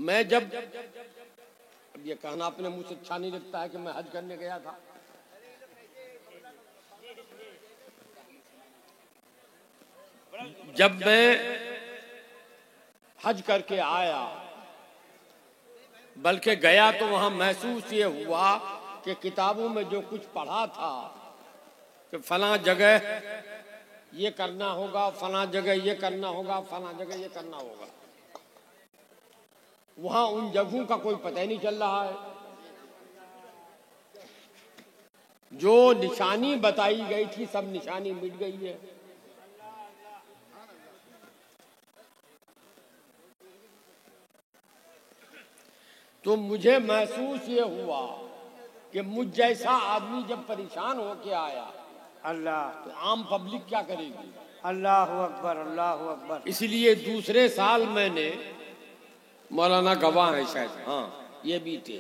मैं जब ये कहना अपने मुंह से अच्छा नहीं लगता है कि मैं हज करने गया था। जब मैं हज करके आया, बल्कि गया तो वहां महसूस ये हुआ कि किताबों में जो कुछ पढ़ा था कि फलां जगह ये करना होगा, फलां जगह ये करना होगा, फलां जगह ये करना होगा, वहां उन जगहों का कोई पता ही नहीं चल रहा है। जो निशानी बताई गई थी सब निशानी मिट गई है। तो मुझे महसूस ये हुआ कि मुझ जैसा आदमी जब परेशान होके आया, अल्लाह, तो आम पब्लिक क्या करेगी? अल्लाह अकबर, अल्लाह अकबर। इसलिए दूसरे साल मैंने, मौलाना गवाह है शायद, हाँ ये भी थे,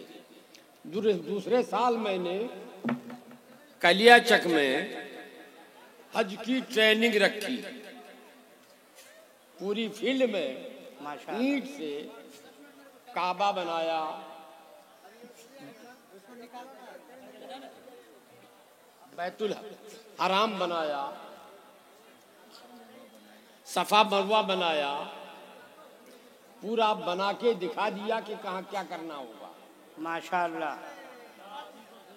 दूसरे साल मैंने कलियाचक में हज की ट्रेनिंग रखी। पूरी फील्ड में ईंट से काबा बनाया, बैतुल हराम बनाया, सफा मरवा बनाया, पूरा बना के दिखा दिया कि कहाँ क्या करना होगा। माशाअल्लाह,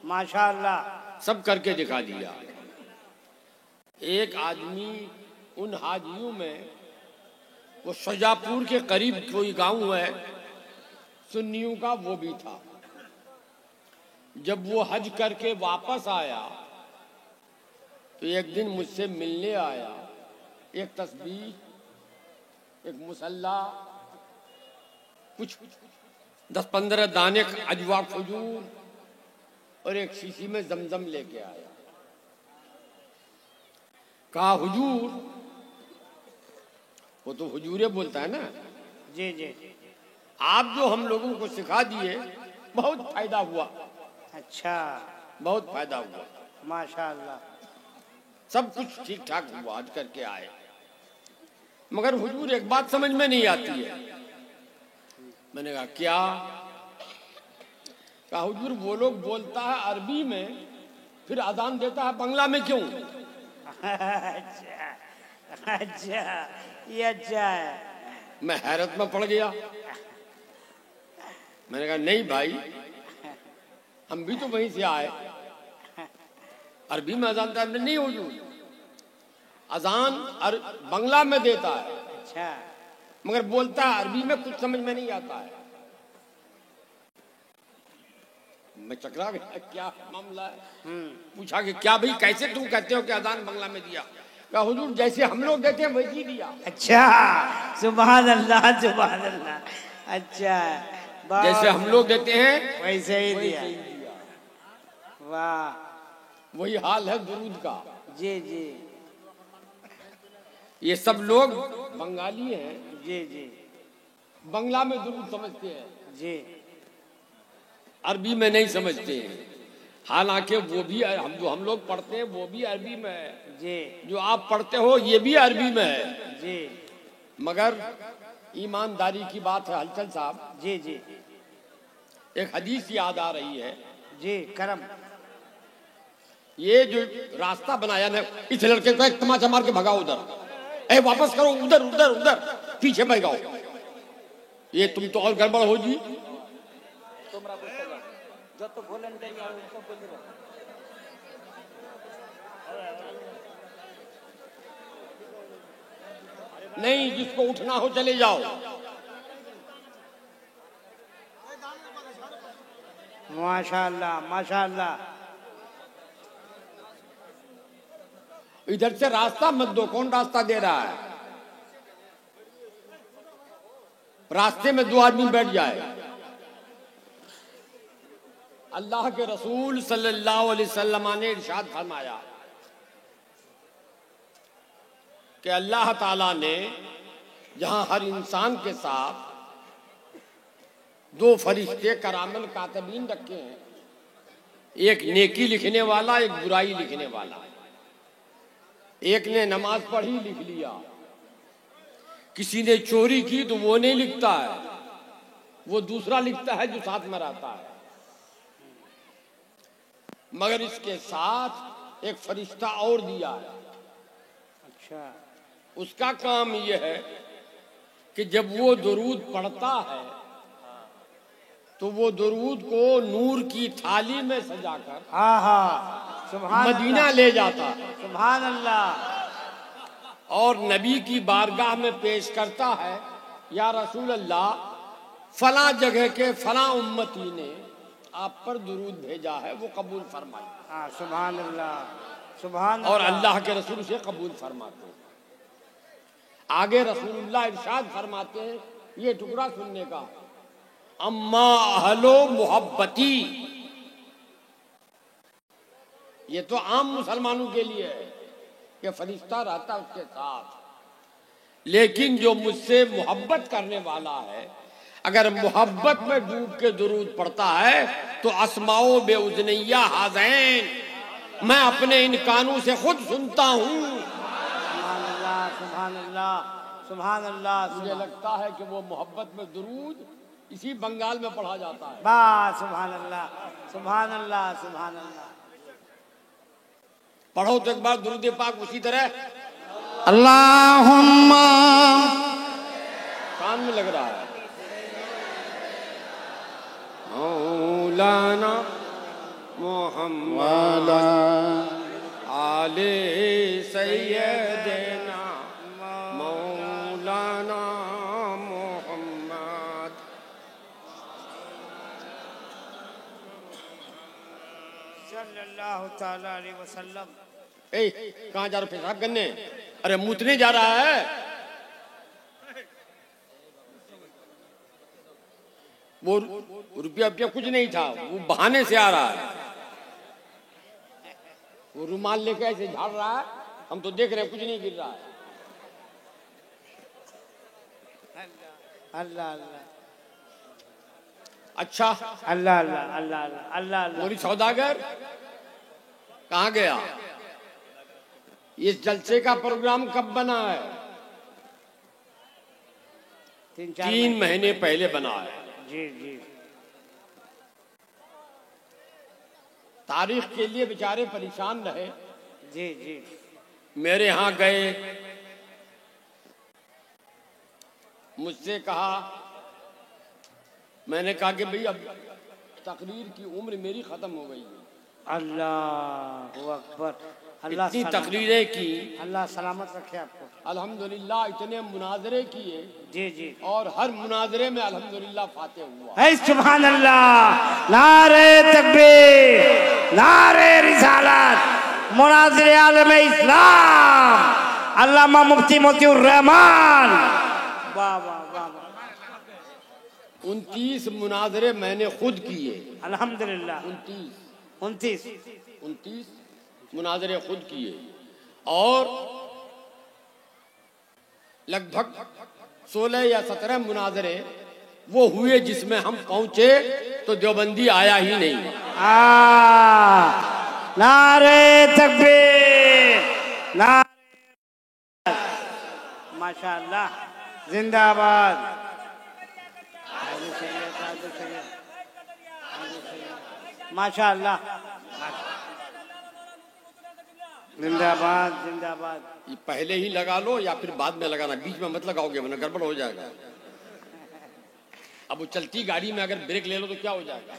माशाअल्लाह, सब करके दिखा दिया। एक आदमी उन हाजियों में, वो शाजापुर के करीब कोई गांव है सुन्नियों का, वो भी था। जब वो हज करके वापस आया तो एक दिन मुझसे मिलने आया। एक तस्बीह, एक मुसल्ला, कुछ 10-15 दाने अजवा खजूर और एक शीशी में जमजम लेके आया। कहा हुजूर, वो तो हुजूरे बोलता है ना, जी जी, आप जो हम लोगों को सिखा दिए बहुत फायदा हुआ। अच्छा, बहुत फायदा हुआ, माशाअल्लाह, सब कुछ ठीक ठाक हुआ, हज करके आए। मगर हुजूर एक बात समझ में नहीं आती है। मैंने कहा क्या? कहा हुजूर वो लोग बोलता है अरबी में, फिर अजान देता है बंगला में क्यों? अच्छा अच्छा, ये अच्छा है। मैं हैरत में पड़ गया। मैंने कहा नहीं भाई, हम भी तो वहीं से आए, अरबी में अजान देता नहीं हुजूर, अजान बंगला में देता है, अच्छा, मगर बोलता है अरबी में, कुछ समझ में नहीं आता है। मैं चकरा गया, क्या मामला है? पूछा कि क्या भाई, कैसे तुम कहते हो कि अजान बंगला में दिया? कहा हुजूर जैसे हम लोग देते हैं वैसे ही दिया। अच्छा, सुभान अल्लाह, सुभान अल्लाह, अच्छा, जैसे हम लोग देते हैं वैसे ही दिया। वाह, वही हाल है दुरूद का। जी जी, ये सब लोग बंगाली हैं, जी जी, बंगला में दुरूद समझते हैं, जी, अरबी में नहीं समझते हैं। हालांकि वो भी हम लोग पढ़ते हैं वो भी अरबी में है, जी, जो आप पढ़ते हो ये भी अरबी में है। जी, मगर ईमानदारी की बात है हलचल साहब, जी जी, एक हदीस याद आ रही है। जी, करम, ये जो रास्ता बनाया ना, इस लड़के को एक तमाचा मार के भगाओ उधर, ए वापस करो उधर उधर उधर, पीछे भगाओ, ये तुम तो और गड़बड़ हो जी। जो तो वॉलंटियर है उनको बोल दो। नहीं, जिसको उठना हो चले जाओ। माशाअल्लाह, माशाअल्लाह, इधर से रास्ता मत दो। कौन रास्ता दे रहा है? रास्ते में दो आदमी बैठ जाए। अल्लाह के रसूल सल्लल्लाहु अलैहि वसल्लम ने इरशाद फरमाया कि अल्लाह ताला ने जहां हर इंसान के साथ दो फरिश्ते करामल कातिबीन रखे हैं, एक नेकी लिखने वाला, एक बुराई लिखने वाला। एक ने नमाज पढ़ी लिख लिया, किसी ने चोरी की तो वो नहीं लिखता है, वो दूसरा लिखता है जो साथ में रहता है। मगर इसके साथ एक फरिश्ता और दिया है। अच्छा। उसका काम यह है कि जब वो दुरूद पढ़ता है तो वो दुरूद को नूर की थाली में सजाकर हाँ हाँ, सुभान मदीना अल्लाह, ले जाता है सुभान अल्लाह। और नबी की बारगाह में पेश करता है, या रसूल अल्लाह, फला जगह के फला उम्मती ने आप पर दुरूद भेजा है, वो कबूल फरमाइए। हाँ, सुभान अल्लाह, सुभान और अल्लाह। अल्लाह के रसूल से कबूल फरमाते हैं। आगे रसूलुल्लाह इरशाद फरमाते हैं, ये टुकड़ा सुनने का, अम्मा अहलो मोहब्बती, ये तो आम मुसलमानों के लिए है कि फरिश्ता रहता उसके साथ, लेकिन जो मुझसे मोहब्बत करने वाला है, अगर मोहब्बत में डूब के दुरूद पढ़ता है तो अस्माओ बेउज़निया हाज़ैन, मैं अपने इन कानों से खुद सुनता हूँ। सुभान अल्लाह, सुभान अल्लाह, सुभान अल्लाह। मुझे लगता है कि वो मोहब्बत में दुरूद इसी बंगाल में पढ़ा जाता है। वाह, सुभान अल्लाह, सुभान अल्लाह, सुभान अल्लाह। पढ़ो तो एक बार दुरूद पाक उसी तरह, अल्लाहुम्मा, कान में लग रहा है, मौलाना मोहम्मद आले सैयदना मौलाना मोहम्मद। सल्लल्लाहु ताला अलैहि वसल्लम। कहाँ जा रहे पेशाब करने? अरे मुतने जा रहा है। वो रुपया कुछ नहीं था, वो बहाने से आ रहा है। वो रुमाल लेकर ऐसे झाड़ रहा है, हम तो देख रहे हैं कुछ नहीं गिर रहा है। अल्लाह अल्लाह, अच्छा, अल्लाह अल्लाह, अल्लाह अल्लाह, अल्लाह अल्लाह। मोरी सौदागर कहाँ गया? इस जलसे का प्रोग्राम कब बना है? 3 महीने पहले बना है। जी जी। तारीख के लिए बेचारे परेशान रहे। जी जी। मेरे यहाँ गए, मुझसे कहा, मैंने कहा कि भाई अब तकरीर की उम्र मेरी खत्म हो गई है। अल्लाहु अकबर। अल्लाह इतनी तकरीरें की, अल्लाह सलामत रखे आपको। अल्हम्दुलिल्लाह इतने मुनाजरे किए। जी जी। और हर मुनाजरे में अल्हम्दुलिल्लाह फातेह हुआ। है, सुभान अल्लाह, नारे तकबीर, नारे रिसालत, मुनाज़िर आलम इस्लाम अल्लामा मुफ्ती मोतिउर रहमान। वाह वाह वाह वाह। 29 मुनाजरे मैंने खुद किए। अल्हम्दुलिल्लाह। 29 मुनाजरे खुद किए और लगभग 16 या 17 मुनाजरे वो हुए जिसमें हम पहुंचे तो देवबंदी आया ही नहीं। नारे तकबीर, नारे, माशाअल्लाह, जिंदाबाद। माशाअल्लाह, जिंदाबाद जिंदाबाद। ये पहले ही लगा लो या फिर बाद में लगाना, बीच में मत लगाओगे वरना गड़बड़ हो जाएगा। अब वो चलती गाड़ी में अगर ब्रेक ले लो तो क्या हो जाएगा।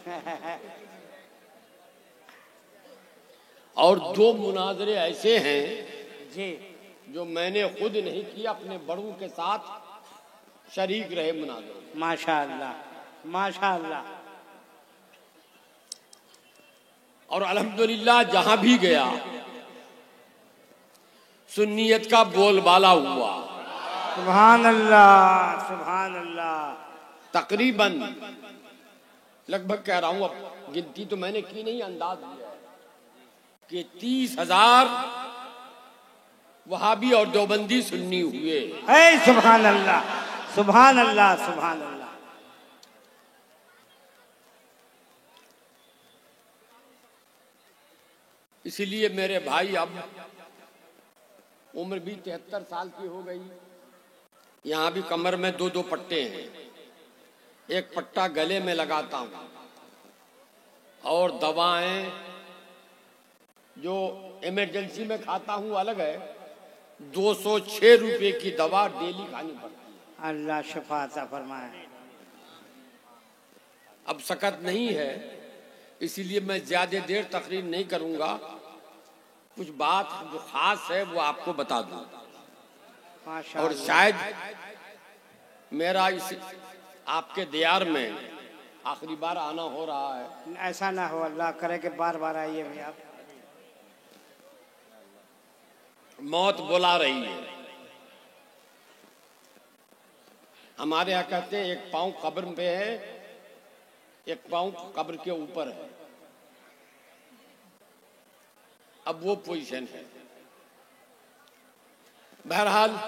और 2 मुनाजरे ऐसे हैं जी जो मैंने खुद नहीं किया, अपने बड़ों के साथ शरीक रहे मुनाजरे। माशाअल्लाह, माशाअल्लाह। और अल्हम्दुलिल्लाह जहां भी गया सुन्नियत का बोलबाला हुआ। सुभान अल्लाह, सुभान अल्लाह। तकरीबन लगभग कह रहा हूं, अब गिनती तो मैंने की नहीं, अंदाज दिया है कि 30,000 वहाबी और देवबंदी सुन्नी हुए। है, सुभान अल्लाह, सुभान अल्लाह, सुभान अल्लाह। इसीलिए मेरे भाई अब उम्र भी 73 साल की हो गई। यहाँ भी कमर में 2-2 पट्टे हैं। एक पट्टा गले में लगाता हूँ और दवाएं जो इमरजेंसी में खाता हूँ अलग है। 206 रुपए की दवा डेली खानी पड़ती है। अल्लाह शिफा अता फरमाए। अब सकत नहीं है, इसीलिए मैं ज्यादा देर तकरीर नहीं करूंगा। कुछ बात जो खास है वो आपको बता दूं। और शायद मेरा इस आपके दियार में आखिरी बार आना हो रहा है। ऐसा ना हो, अल्लाह करे कि बार बार आइए भी आप। मौत बुला रही है। हमारे यहाँ कहते हैं एक पांव कब्र पे है, एक पांव कब्र के ऊपर है। अब वो पोजीशन है। बहरहाल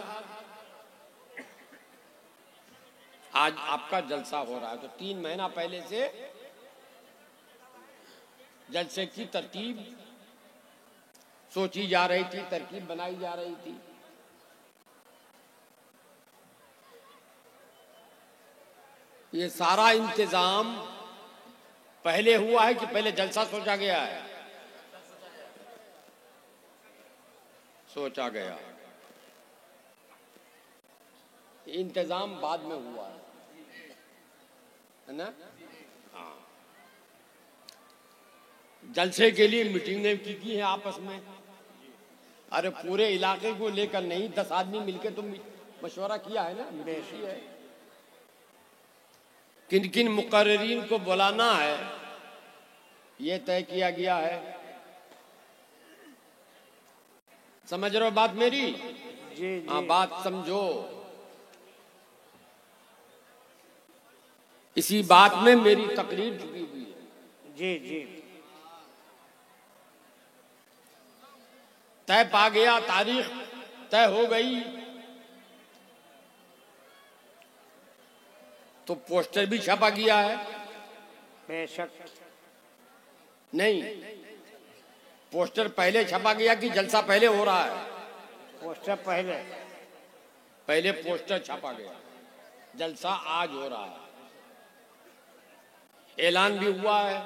आज आपका जलसा हो रहा है, तो 3 महीना पहले से जलसे की तरकीब सोची जा रही थी, तरकीब बनाई जा रही थी। ये सारा इंतजाम पहले हुआ है कि पहले जलसा सोचा गया है? सोचा गया। इंतजाम बाद में हुआ है ना? हाँ। जलसे के लिए मीटिंगें की है आपस में। अरे पूरे इलाके को लेकर नहीं, 10 आदमी मिलकर तो मशवरा किया है ना, बेशी है। किन किन मुकर्रीन को बुलाना है ये तय किया गया है। समझ रहे हो बात मेरी? जी जी। हाँ, बात समझो। इसी बात में मेरी तकरीर छुपी हुई है। जी जी। तय पा गया, तारीख तय हो गई, तो पोस्टर भी छपा गया है। बेशक। नहीं, पोस्टर पहले छपा गया कि जलसा पहले हो रहा है? पोस्टर पहले पोस्टर छपा गया, जलसा आज हो रहा है। ऐलान भी हुआ है।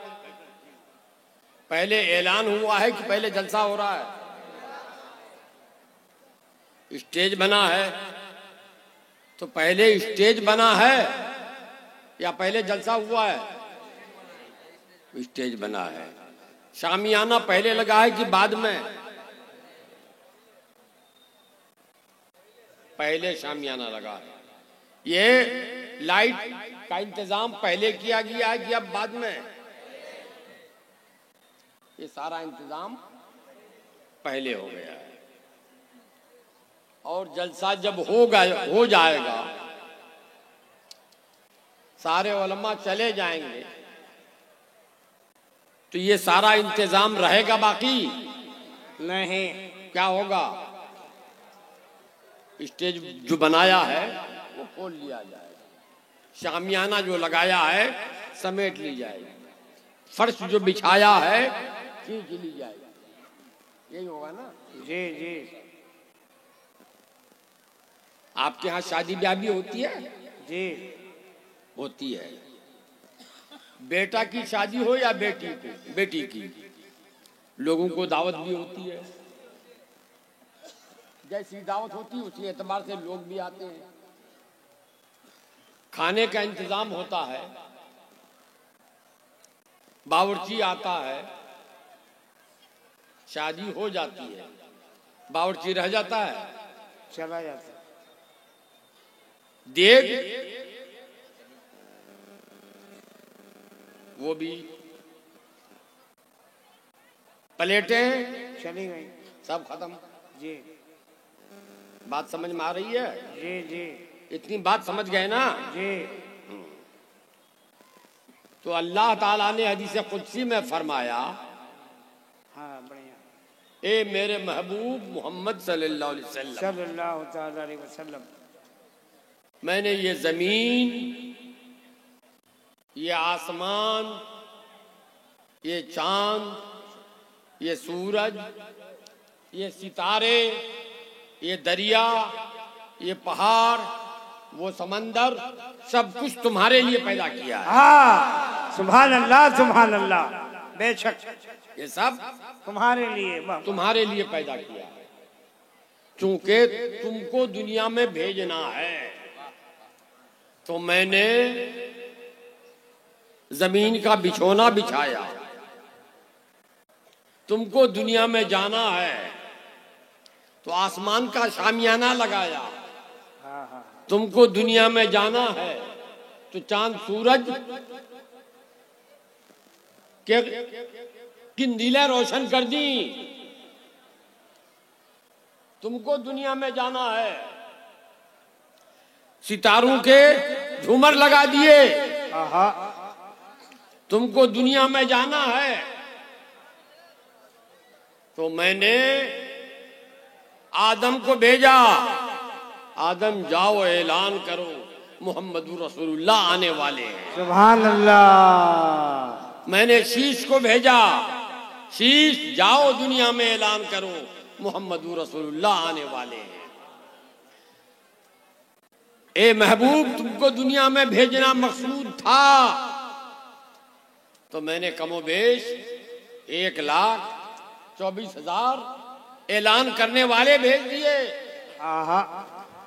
पहले ऐलान हुआ है कि पहले जलसा हो रहा है? स्टेज बना है, तो पहले स्टेज बना है या पहले जलसा हुआ है? स्टेज बना है। शामियाना पहले लगा है कि बाद में? पहले शामियाना लगा है। ये लाइट का इंतजाम पहले किया गया है कि अब बाद में? ये सारा इंतजाम पहले हो गया है। और जलसा जब हो जाएगा, सारे उलमा चले जाएंगे, तो ये सारा इंतजाम रहेगा बाकी? नहीं। क्या होगा? स्टेज जो बनाया है वो खोल लिया जाएगा, शामियाना जो लगाया है समेट ली जाएगी, फर्श जो बिछाया है खींच ली जाएगी। यही होगा ना? जी जी। आपके यहाँ शादी ब्याह भी होती है? जी होती है। बेटा की शादी हो या बेटी की, लोगों को दावत भी होती है। जैसी दावत होती है उसी एतबार से लोग भी आते हैं। खाने का इंतजाम होता है, बावर्ची आता है, शादी हो जाती है, बावर्ची रह जाता है, चला जाता है। देख वो भी, प्लेटें चली गई, सब खत्म। जी। बात समझ में आ रही है? जी जी। इतनी बात समझ गए ना? जी। तो अल्लाह ताला ने हदीस कुदसी में फरमाया, हाँ बढ़िया, ए मेरे महबूब मोहम्मद सल्लल्लाहु अलैहि वसल्लम, मैंने ये जमीन, ये आसमान, ये चांद, ये सूरज, ये सितारे, ये दरिया, ये पहाड़, वो समंदर, सब कुछ तुम्हारे लिए पैदा किया है। हाँ, सुभान अल्लाह, बेशक ये सब तुम्हारे लिए, तुम्हारे लिए पैदा किया है, चूंकि तुमको दुनिया में भेजना है। तो मैंने जमीन का बिछोना बिछाया, तुमको दुनिया में जाना है तो आसमान का शामियाना लगाया, तुमको दुनिया में जाना है तो चांद सूरज के किंदीलें रोशन कर दी। तुमको दुनिया में जाना है, सितारों के झूमर लगा दिए। तुमको दुनिया में जाना है तो मैंने आदम को भेजा, आदम जाओ ऐलान करो मुहम्मदुर रसूलुल्लाह आने वाले हैं। सुभान अल्लाह। मैंने शीश को भेजा, शीश जाओ दुनिया में ऐलान करो मुहम्मदुर रसूलुल्लाह आने वाले हैं। ए महबूब, तुमको दुनिया में भेजना मकसूद था तो मैंने कमोबेश 1,24,000 ऐलान करने वाले भेज दिए।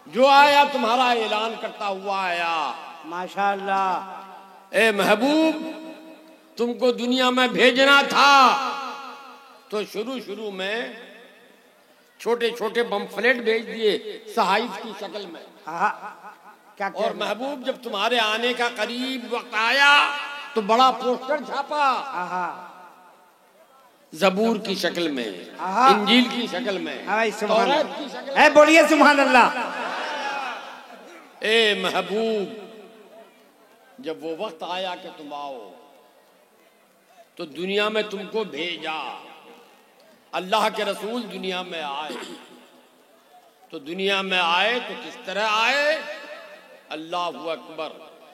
जो आया तुम्हारा ऐलान करता हुआ आया। माशाअल्लाह। ए महबूब, तुमको दुनिया में भेजना था तो शुरू में छोटे छोटे बम्फलेट भेज दिए सहाइफ की शक्ल में। क्या और महबूब, जब तुम्हारे आने का करीब वक्त आया तो बड़ा पोस्टर छापा, ज़बूर की शक्ल में, इंजील की शक्ल में, तौरात की शक्ल में। बोलिए सुभान अल्लाह। ए महबूब, जब वो वक्त आया कि तुम आओ तो दुनिया में तुमको भेजा। अल्लाह के रसूल दुनिया में आए तो दुनिया में आए तो किस तरह आए? अल्लाहु अकबर।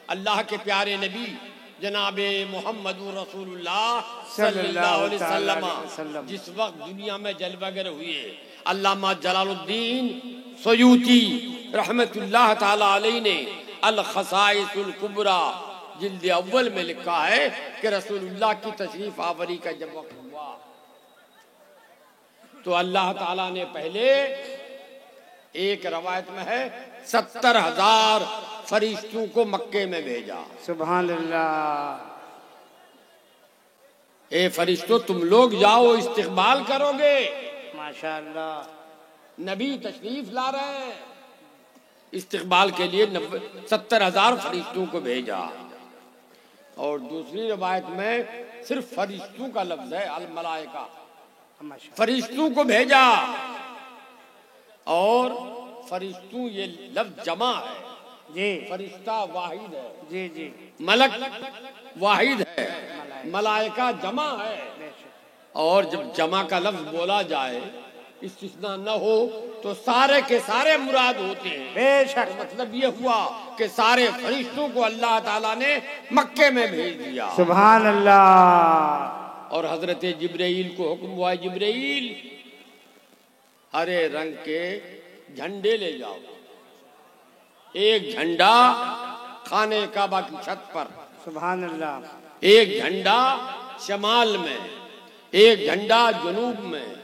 अल्लाह के प्यारे नबी जनाबे मोहम्मदुर रसूलुल्लाह सल्लल्लाहु अलैहि वसल्लम जिस वक्त दुनिया में जलवागर हुए, अल्लामा जलालुद्दीन सयूती रहमतुल्लाह ताला अलैहि ने अल खसाइसुल कुबरा जिल्द अव्वल में लिखा है कि रसूलुल्लाह की तशरीफ आवरी का जब वक्त हुआ तो अल्लाह ताला ने पहले, एक रवायत में है 70,000 फरिश्तों को मक्के में भेजा। सुभान अल्लाह। ए फरिश्तों, तुम लोग जाओ, इस्तिकबाल करोगे। माशाअल्लाह। नबी तशरीफ ला रहे हैं, इस्तिकबाल के लिए 70,000 फरिश्तों को भेजा। और दूसरी रवायत में सिर्फ फरिश्तों का लफ्ज है, अल मलाइका, फरिश्तों को भेजा। और फरिश्तों ये लफ्ज जमा है जी, फरिश्ता वाहिद है जी जी, मलक वाहिद है, मलाइका जमा है। और जब जमा का लफ्ज बोला जाए, इस्तिस्ना न हो तो सारे के सारे मुराद होते हैं। बेशक। मतलब ये हुआ कि सारे फरिश्तों को अल्लाह ताला ने मक्के में भेज दिया। सुभान अल्लाह। और हजरत जिब्राइल को हुक्म हुआ, जिब्राइल हरे रंग के झंडे ले जाओ। एक झंडा खाने काबा की छत पर, सुभान अल्लाह, एक झंडा शमाल में, एक झंडा जुनूब में,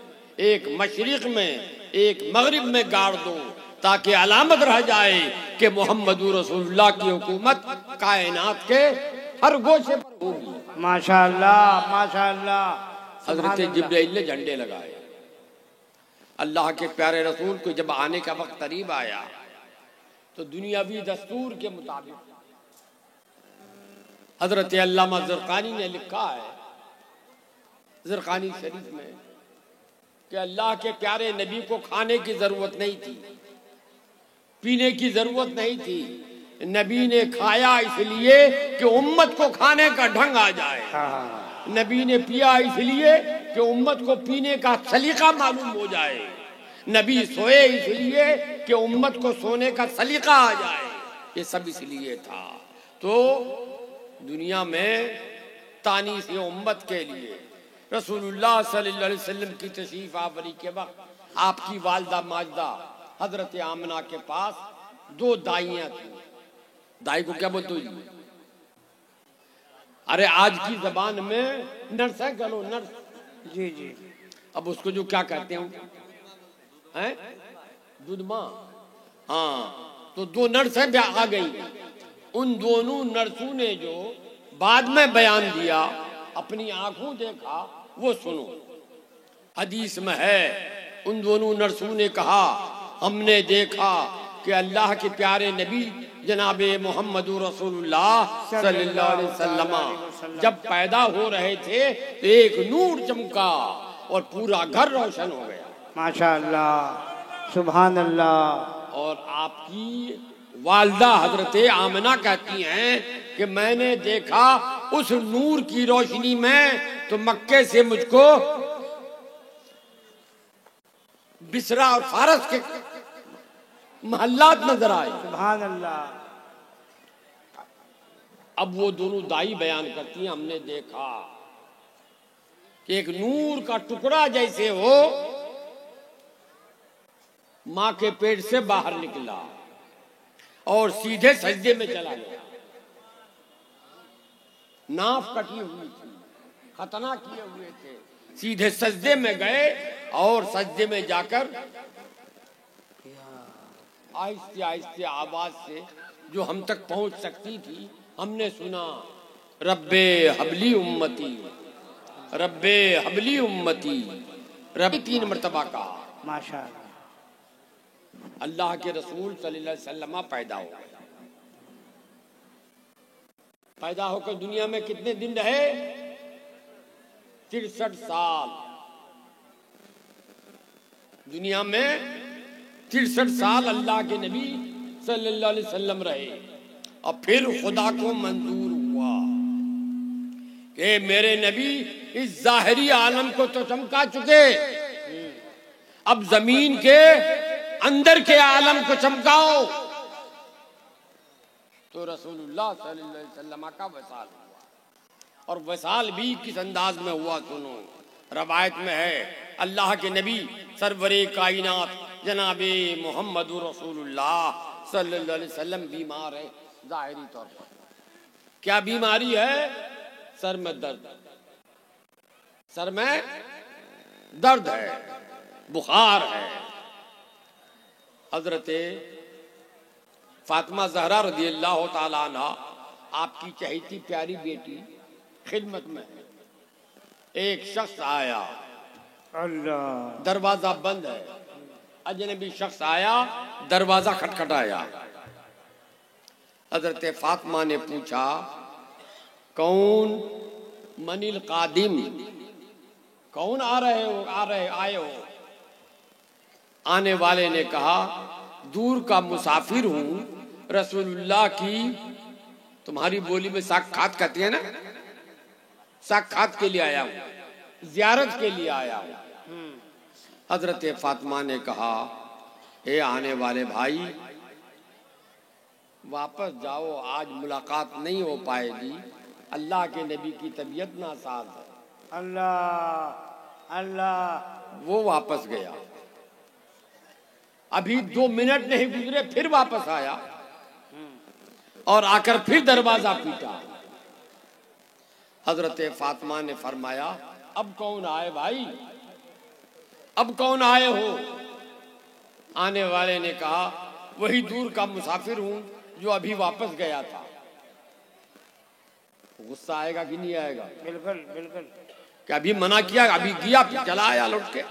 एक मशरिक में, एक मगरिब में गाड़ दो, ताकि अलामत रह जाए कि मोहम्मदुर रसूलुल्लाह की हुकूमत कायनात के हर गोशे पर होगी। माशाअल्लाह, माशाअल्लाह। हजरत जिब्राइल ने झंडे लगाए। अल्लाह के प्यारे रसूल को जब आने का वक्त करीब आया तो दुनियावी दस्तूर के मुताबिक हजरत अल्लामा ज़रक़ानी ने लिखा है ज़रक़ानी शरीफ में कि अल्लाह के प्यारे नबी को खाने की जरूरत नहीं थी, पीने की जरूरत नहीं थी। नबी ने खाया इसलिए कि उम्मत को खाने का ढंग आ जाए। नबी ने पिया इसलिए कि उम्मत को पीने का सलीका मालूम हो जाए। नबी सोए इसलिए कि उम्मत को सोने का सलीका आ जाए। ये सब इसलिए था। तो दुनिया में तानी से उम्मत के लिए रसूलुल्लाह सल्लल्लाहु अलैहि वसल्लम की तशरीफ आवरी के वक्त आपकी वालदा माजदा हजरत आमना के पास दो दाइयां थी। दाई को क्या बोलते हो जी? अरे आज की जबान में नर्स है, गलो नर्स। जी जी। अब उसको जो क्या कहते हैं, दूध माँ। हाँ, तो दो नर्स है आ गई। उन दोनों नर्सों ने जो बाद में बयान दिया, अपनी आंखों देखा, वो सुनो। हदीस में है, उन दोनों नर्सों ने कहा, हमने देखा कि अल्लाह के प्यारे नबी जनाबे मोहम्मद रसूलुल्लाह सल्लल्लाहु अलैहि वसल्लम जब पैदा हो रहे थे तो एक नूर चमका और पूरा घर रोशन हो गया। माशाअल्लाह, सुभान अल्लाह। और आपकी वालदा हजरत आमना कहती हैं कि मैंने देखा उस नूर की रोशनी में तो मक्के से मुझको बिसरा और फारस के महल्लात नजर आए। सुभान अल्लाह। अब वो दोनों दाई बयान करती हैं, हमने देखा कि एक नूर का टुकड़ा जैसे हो मां के पेट से बाहर निकला और सीधे सजदे में चला गया। नाफ कटी हुई थी, खतना किए हुए थे, सीधे सजदे में गए और सजदे में जाकर आहिस्ते आहिस्ते आवाज से जो हम तक पहुंच सकती थी, हमने सुना, रब्बे हबली उम्मती, रब्बे हबली उम्मती, रब्बी 3 मर्तबा कहा। माशाअल्लाह। अल्लाह के रसूल सल्लल्लाहु अलैहि वसल्लम पैदा हो गए। पैदा होकर दुनिया में कितने दिन रहे? 63 साल दुनिया में 63 साल अल्लाह के नबी सल्लल्लाहु अलैहि वसल्लम रहे। और फिर खुदा को मंजूर हुआ कि मेरे नबी इस जाहिरी आलम को तो चमका चुके, अब जमीन के अंदर के आलम को चमकाओ। तो रसूलुल्लाह सल्लल्लाहु अलैहि वसल्लम का वसाल हुआ। और वसाल भी किस अंदाज में हुआ सुनो। रवायत में है, अल्लाह के नबी सरवरे कायनात जनाबे मोहम्मद रसूलुल्लाह सल्लल्लाहु अलैहि वसल्लम बीमार है जाहिरी तौर पर। क्या बीमारी है? सर में दर्द, सर में दर्द है, बुखार है। हजरत फातिमा ज़हरा रज़ियल्लाहु ताला अन्हा, आपकी चहेती प्यारी बेटी, खिदमत में है। एक शख्स आया, अल्लाह, दरवाजा बंद है, अजनबी शख्स आया, दरवाजा खटखटाया। हजरत फातिमा ने पूछा, कौन? मनिल कादिम, कौन आ रहे हो? आए हो? आने वाले ने कहा, दूर का मुसाफिर हूं, रसूलुल्लाह की, तुम्हारी बोली में साक्षात कहती है ना, साक्षात के लिए आया हूं, जियारत के लिए आया हूं। हजरत फातिमा ने कहा, हे आने वाले भाई, वापस जाओ, आज मुलाकात नहीं हो पाएगी, अल्लाह के नबी की तबीयत नासाज है। अल्लाह अल्लाह। वो वापस गया। अभी 2 मिनट नहीं गुजरे, फिर वापस आया और आकर फिर दरवाजा पीटा। हजरत फातिमा ने फरमाया, अब कौन आए भाई, अब कौन आए हो? आने वाले ने कहा, वही दूर का मुसाफिर हूं जो अभी वापस गया था। गुस्सा आएगा कि नहीं आएगा? बिल्कुल बिल्कुल। कि अभी मना किया, अभी गया, फिर चला आया लौट के।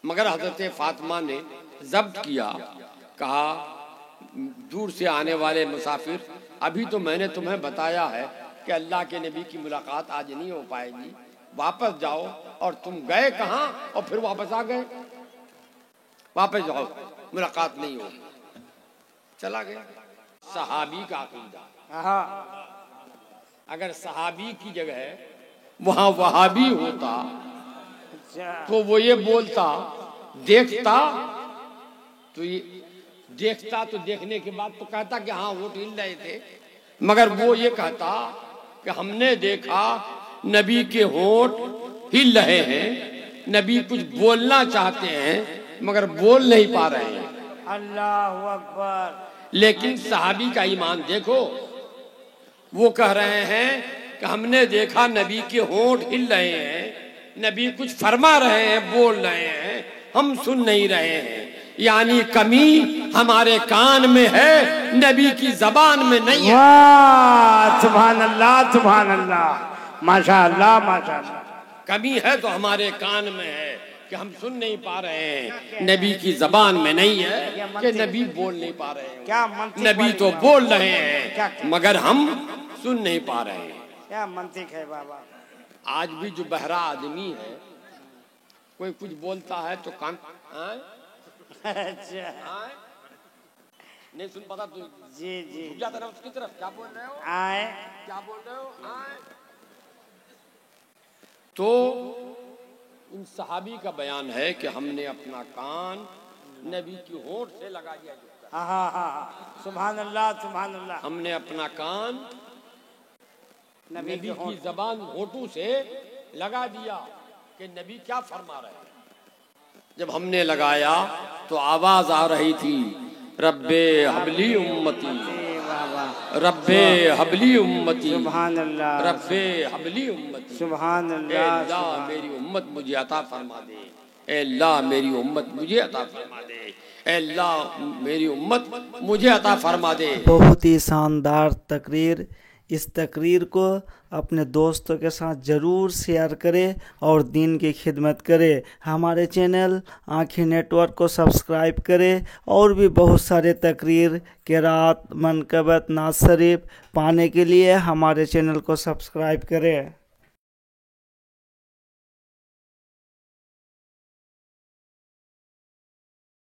मगर हजरत फातिमा ने जब्त किया, कहा, दूर से आने वाले मुसाफिर, अभी तो मैंने तुम्हें बताया है कि अल्लाह के नबी की मुलाकात आज नहीं हो पाएगी, वापस जाओ। और तुम गए कहाँ और फिर वापस आ गए? वापस जाओ, मुलाकात नहीं होगी। चला गया। सहाबी का अकीदा, अगर सहाबी की जगह वहां वहाबी होता तो वो ये बोलता, देखता तो ये देखता, तो देखने के बाद तो कहता कि हाँ वोट हिल रहे थे, मगर वो ये कहता कि हमने देखा नबी के होंठ हिल रहे हैं, नबी कुछ बोलना चाहते हैं मगर बोल नहीं पा रहे हैं। अल्लाहु अकबर। लेकिन सहाबी का ईमान देखो, वो कह रहे हैं कि हमने देखा नबी के होंठ हिल रहे हैं, नबी कुछ फरमा रहे हैं, बोल रहे हैं, हम सुन नहीं रहे हैं। यानी कमी हमारे कान में है, नबी की जबान में नहीं है। वाह, सुभान अल्लाह, सुभान अल्लाह, माशाअल्लाह, माशाअल्लाह। कमी है तो हमारे कान में है कि हम सुन नहीं पा रहे हैं, नबी की जबान में नहीं है कि नबी बोल नहीं पा रहे हैं। क्या मंतिक नबी तो बोल रहे हैं मगर हम सुन नहीं पा रहे हैं। क्या मंतिक है बाबा। आज भी जो बहरा आदमी है, कोई कुछ बोलता है तो कान अच्छा, नहीं सुन पाता तो जी जी, झुक जाता है उसकी तरफ। क्या बोल रहे हो, आए, क्या बोल रहे हो, आए। तो इन सहाबी का बयान है कि हमने अपना कान नबी की होंठ से लगा दिया। हाँ हाँ हाँ, सुभान अल्लाह, सुभान अल्लाह। हमने अपना कान नबी की जबान होठों से लगा दिया कि नबी क्या फरमा रहे हैं। जब हमने लगाया तो आवाज आ रही थी, रब्बे हबली उम्मती, रब्बे हबली उम्मती, सुभान अल्लाह, रब्बे हबली उम्मती, सुभान अल्लाह अल्लाह। मेरी उम्मत मुझे अता फरमा दे, अल्लाह मेरी उम्मत मुझे अता फरमा दे, अल्लाह मेरी उम्मत मुझे अता फरमा दे। बहुत ही शानदार तकरीर। इस तकरीर को अपने दोस्तों के साथ ज़रूर शेयर करें और दीन की खिदमत करें। हमारे चैनल आँखें नेटवर्क को सब्सक्राइब करें और भी बहुत सारे तकरीर, क़िरात, मनक़बत, नात शरीफ पाने के लिए हमारे चैनल को सब्सक्राइब करें।